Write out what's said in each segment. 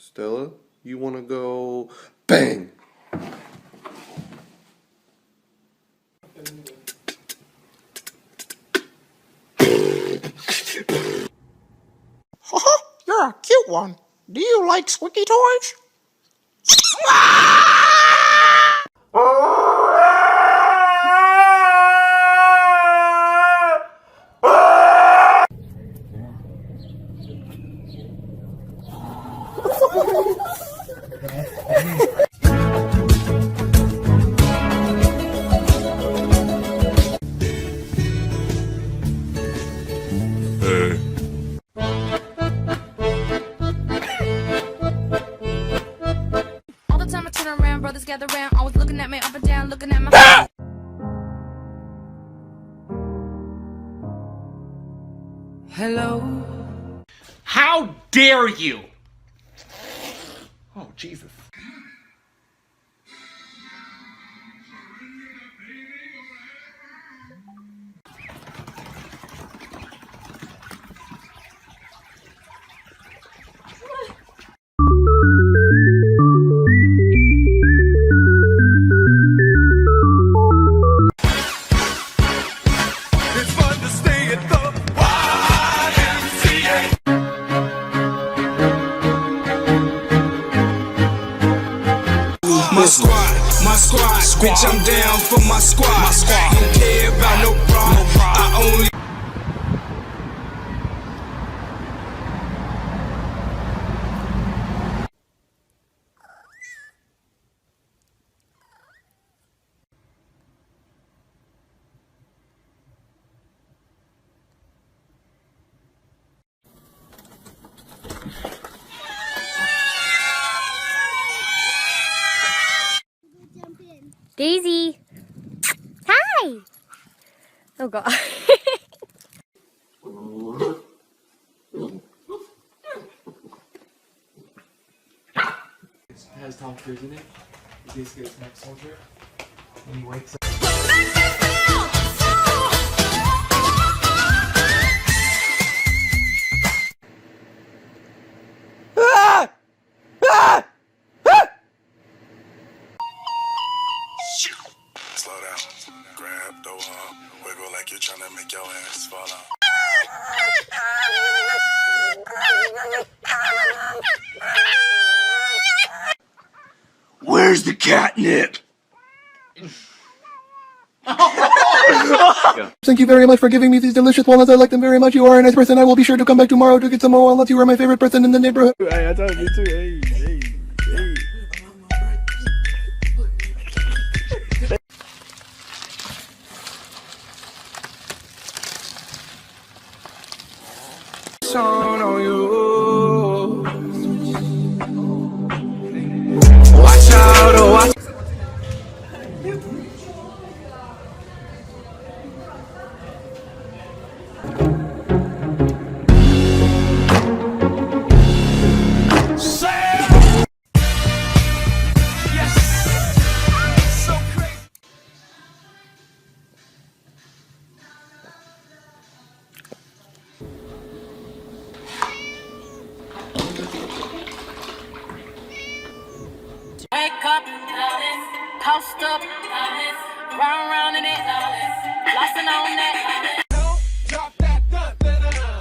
Stella, you want to go bang? You're a cute one. Do you like squeaky toys? All the time I turn around, brothers gather round, always looking at me up and down, looking at my Hello. How dare you? Oh, Jesus. My squad, bitch, I'm down for my squad. Don't care about no problem. I only. Daisy! Hi! Oh god. It has Tom Cruise in it. He basically is next soldier. And he wakes up. Slow down, grab, throw up, wiggle like you're trying to make your ass fall out. Where's the catnip? Thank you very much for giving me these delicious walnuts. I like them very much. You are a nice person. I will be sure to come back tomorrow to get some more walnuts. You are my favorite person in the neighborhood. Hey, I told you too. Hey. On you. Watch out, oh, watch. Wake up, post up, round in it, flossing on that. Don't drop that,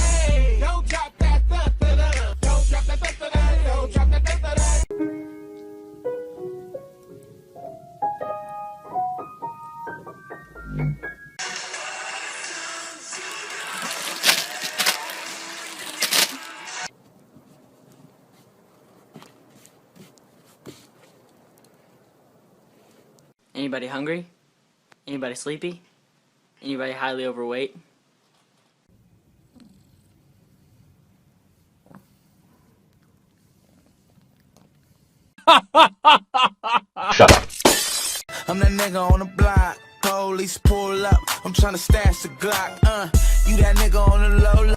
hey, don't drop that, don't drop that, don't drop that. Anybody hungry? Anybody sleepy? Anybody highly overweight? Shut up. I'm that nigga on the block. Police pull up. I'm trying to stash the Glock. You that nigga on the low.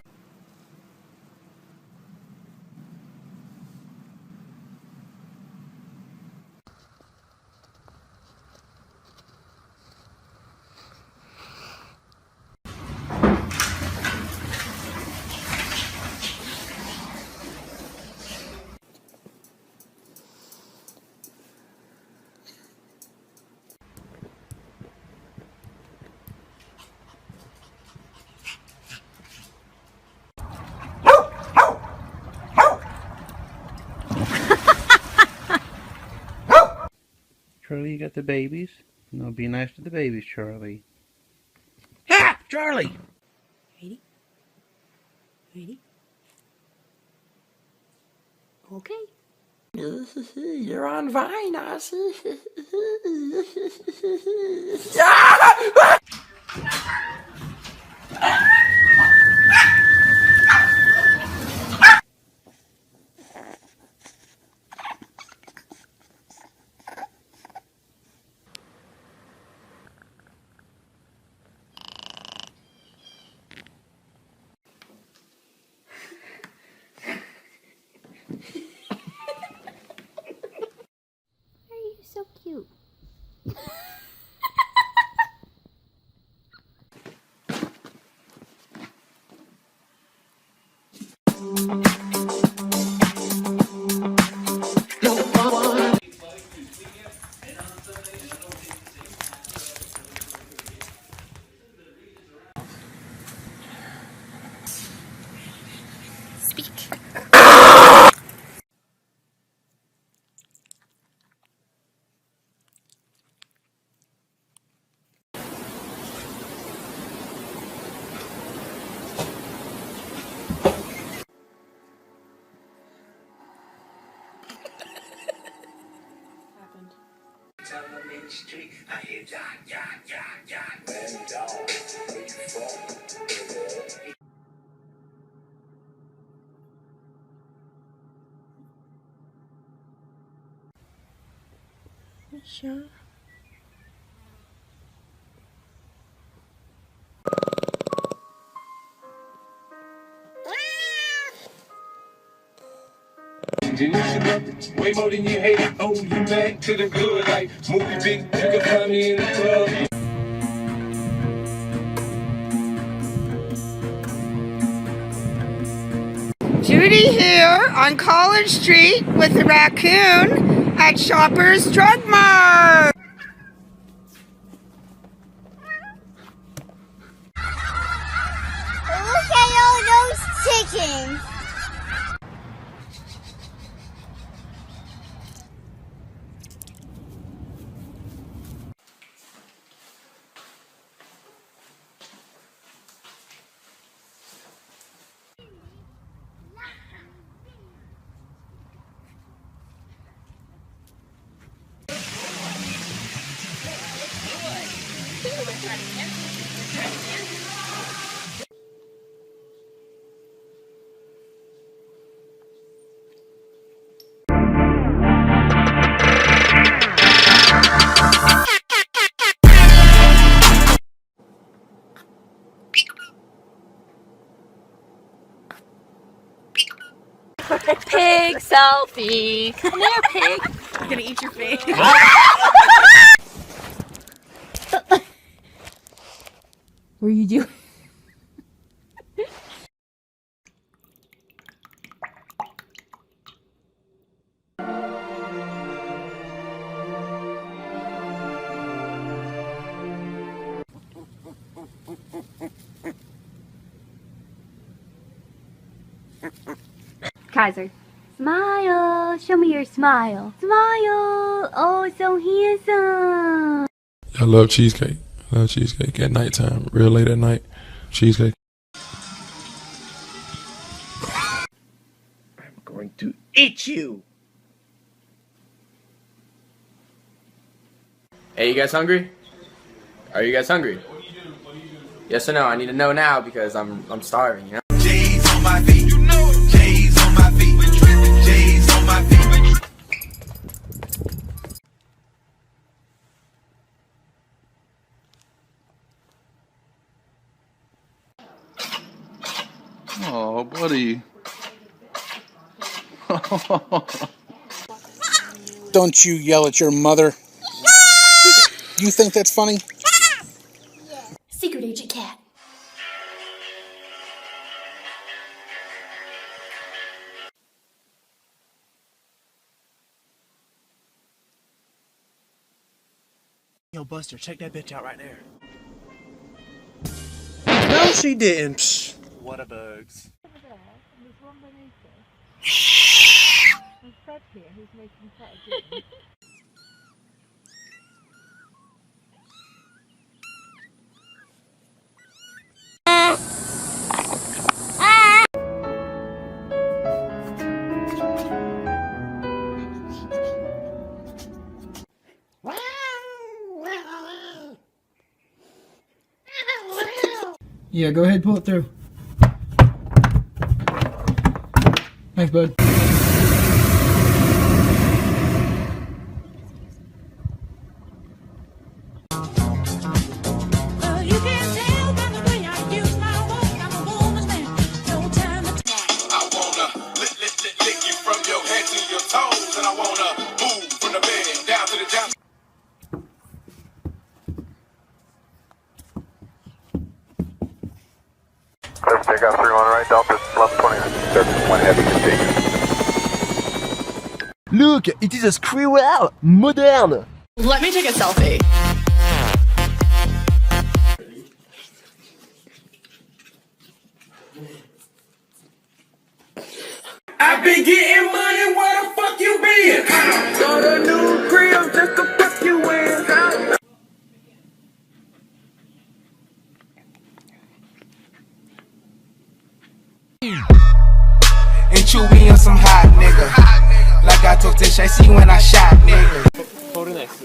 Charlie, you got the babies? No, be nice to the babies, Charlie. Ha! Charlie! Ready? Ready? Okay. You're on Vine, I see. Why are you so cute? Speak. Sure. Way more than you hate it. Oh, you back to the good like movie big. You can find me in the club. Judy here on College Street with the raccoon at Shoppers Drug Mart. Look at all those chickens. Pig selfie. Come here, pig. I'm gonna eat your face. What are you doing? Kaiser. Smile. Show me your smile. Smile. Oh, so handsome. I love cheesecake. I love cheesecake at nighttime, real late at night. Cheesecake. I'm going to eat you! Hey, you guys hungry? Are you guys hungry? Yes or no? I need to know now because I'm starving, you know? J's on my feet, you know it. J's on my feet, J's on my feet. Oh, buddy. Don't you yell at your mother. You think that's funny? Secret Agent Cat. Yo, Buster, check that bitch out right there. No, she didn't. Psh. What a bugs. Yeah, go ahead, pull it through. Thanks, bud. Take off 3-1 right, Delta 1120, service 1 heavy, continue. Look, it is a squirrel, modern. Let me take a selfie. I've been getting money, where the fuck you been? Got a new crib just to fuck you in. And Chewy on some hot nigga. Like I told Tish, I see when I shot nigga. 通れないっす。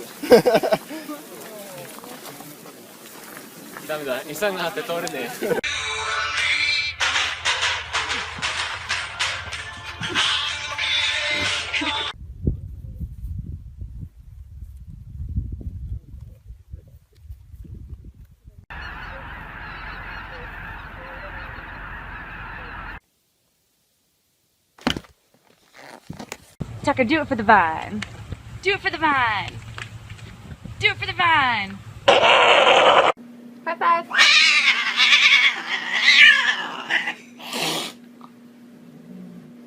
ダメだ、23があって通れねえ。Tucker, do it for the vine. Do it for the vine. Do it for the vine. High five.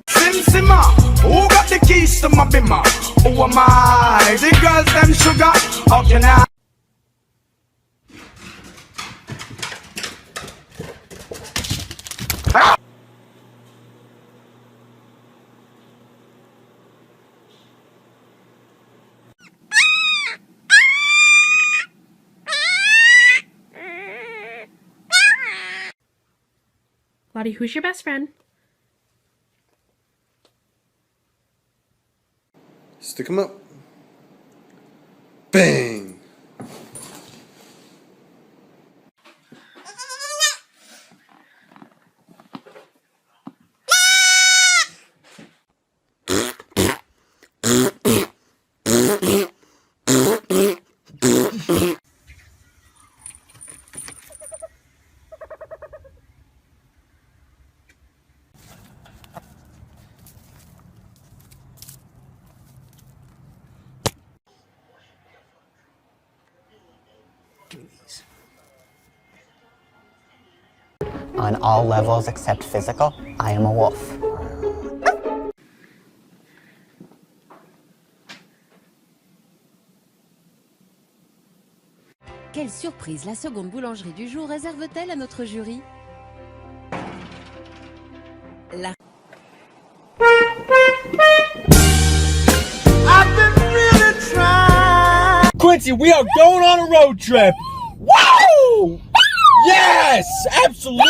Simmer, who got the keys to my bimmer? Who am I? The girls them sugar. How can I? Lottie, who's your best friend? Stick them up. Bang! On all levels except physical, I am a wolf. Quelle surprise la seconde boulangerie du jour réserve-t-elle à notre jury? La... I've been really trying. Quincy, we are going on a road trip. Woo! Yes, absolutely.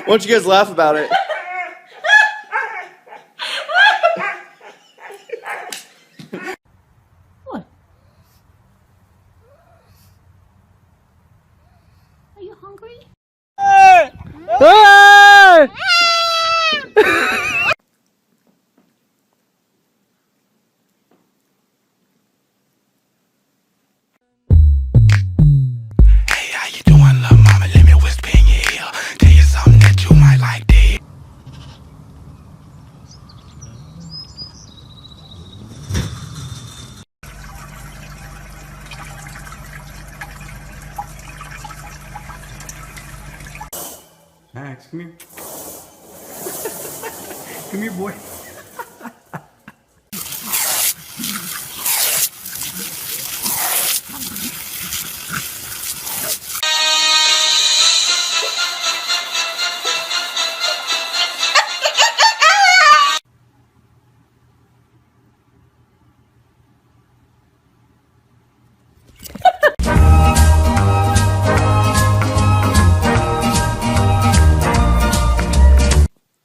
Why don't you guys laugh about it? What? Are you hungry? Hey! How you doing, little mama? Let me whisper in your ear. Tell you something that you might like to hear. Max, come here. Come here, boy.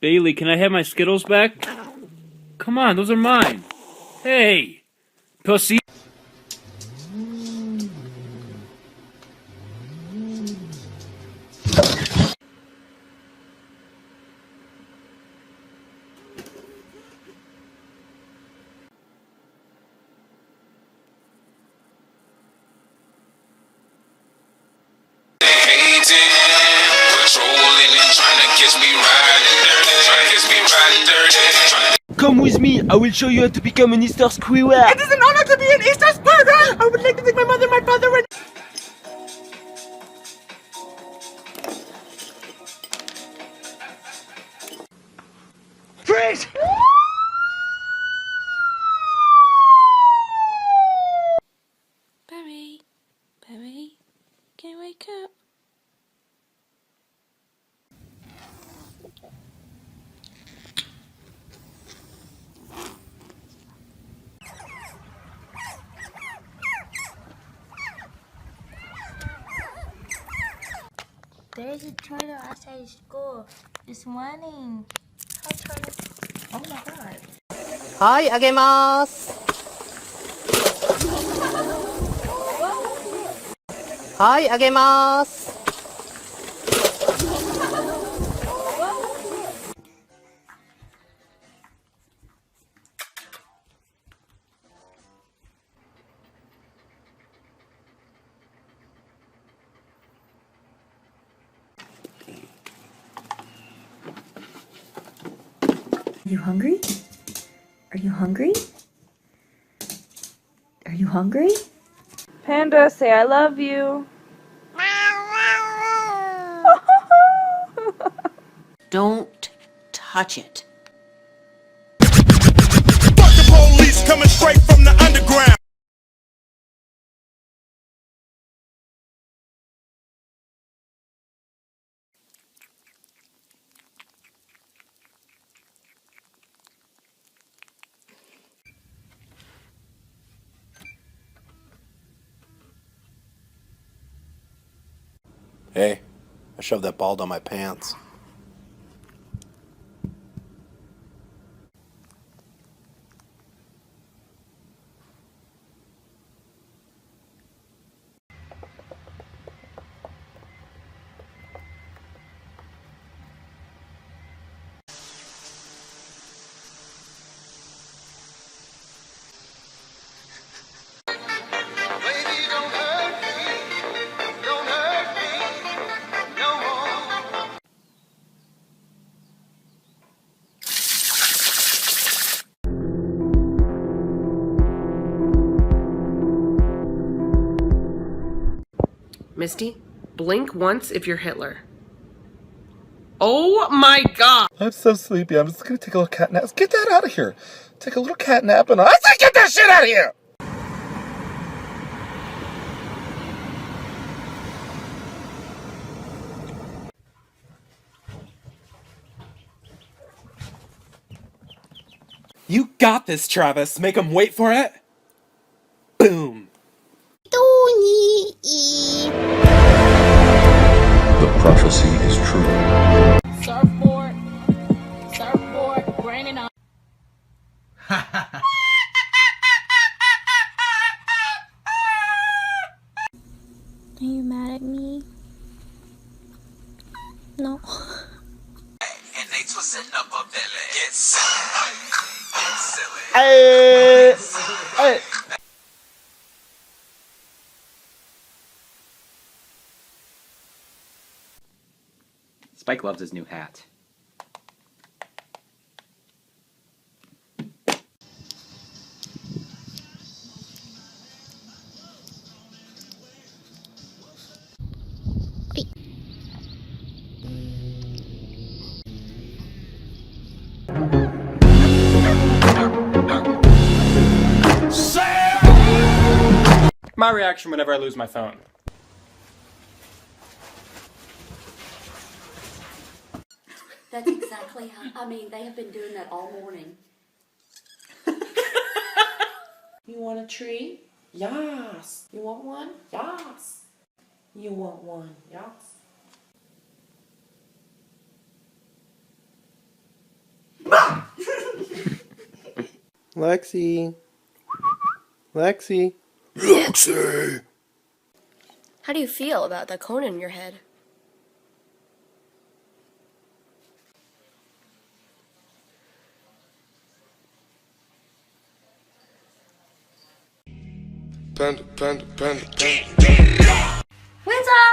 Bailey, can I have my Skittles back? Come on, those are mine. Hey, pussy. Come with me, I will show you how to become an Easter squirrel. It is an honor to be an Easter squirrel! I would like to thank my mother, my father, and... Freeze! Barry, Barry, can you wake up? There's a turtle outside school this morning. How turtle? Oh my god. はい、あげます。はい、あげます。Are you hungry? Are you hungry? Are you hungry? Panda, say I love you. Don't touch it. Fuck the police coming straight from the underground. Hey, I shoved that ball down my pants. Misty, blink once if you're Hitler. Oh my god! I'm so sleepy. I'm just gonna take a little cat nap. Get that out of here. Take a little cat nap and I say get that shit out of here! You got this, Travis. Make him wait for it. Boom. The prophecy is true. Surfboard, raining on. Are you mad at me? No. And they twisting up a belly. Get silly. Get silly. Hey! Hey! Spike loves his new hat. My reaction whenever I lose my phone. That's exactly how, I mean, they have been doing that all morning. You want a tree? Yes. You want one? Yes. You want one? Yes. Lexi. Lexi. Lexi. How do you feel about the cone in your head? Panda, panda, panda, panda. Winter!